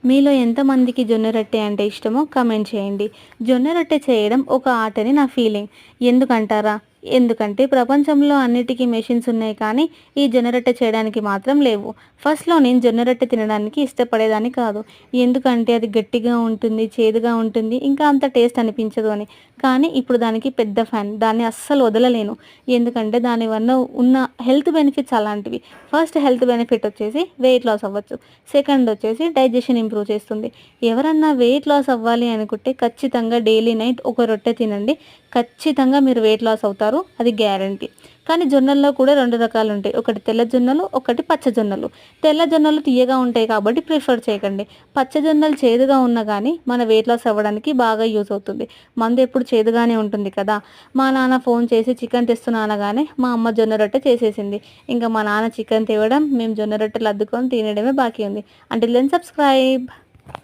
మీలో ఎంతమందికి జొన్న రొట్టె అంటే ఇష్టమో కామెంట్ చేయండి. జొన్న రొట్టె చేయడం ఒక ఆర్ట్ అని నా ఫీలింగ్. ఎందుకంటారా? ఎందుకంటే ప్రపంచంలో అన్నిటికి మెషిన్స్ ఉన్నాయి కానీ, ఈ జొన్న రొట్టె చేయడానికి మాత్రం లేవు. ఫస్ట్‌లో నేను జొన్న రొట్టె తినడానికి ఇష్టపడేదాన్ని కాదు. ఎందుకంటే అది గట్టిగా ఉంటుంది, చేదుగా ఉంటుంది, ఇంకా అంత టేస్ట్ అనిపించదు అని. కానీ ఇప్పుడు దానికి పెద్ద ఫ్యాన్. దాన్ని అస్సలు వదలలేను. ఎందుకంటే దాని వల్ల ఉన్న హెల్త్ బెనిఫిట్స్ అలాంటివి. ఫస్ట్ హెల్త్ బెనిఫిట్ వచ్చేసి వెయిట్ లాస్ అవ్వచ్చు. సెకండ్ వచ్చేసి డైజెషన్ ఇంప్రూవ్ చేస్తుంది. ఎవరన్నా వెయిట్ లాస్ అవ్వాలి అనుకుంటే ఖచ్చితంగా డైలీ నైట్ ఒక రొట్టె తినండి. ఖచ్చితంగా మీరు వెయిట్ లాస్ అవుతారు. అది గ్యారంటీ. కానీ జొన్నల్లో కూడా 2 రకాలుంటాయి. ఒకటి తెల్ల జొన్నలు, ఒకటి పచ్చ జొన్నలు. తెల్ల జొన్నలు తియ్యగా ఉంటాయి కాబట్టి ప్రిఫర్ చేయకండి. పచ్చ జొన్నలు చేదుగా ఉన్నా గానీ మన వెయిట్ లాస్ అవ్వడానికి బాగా యూజ్ అవుతుంది. మందెప్పుడు చేదుగానే ఉంటుంది కదా! మా నాన్న ఫోన్ చేసి చికెన్ తెస్తున్నా అనగానే మా అమ్మ జొన్న రొట్టె చేసేసింది. ఇంక మా నాన్న చికెన్ తేవడం, మేము జొన్న రొట్టెలు అద్దుకొని తినడమే బాకీ ఉంది. Until then subscribe.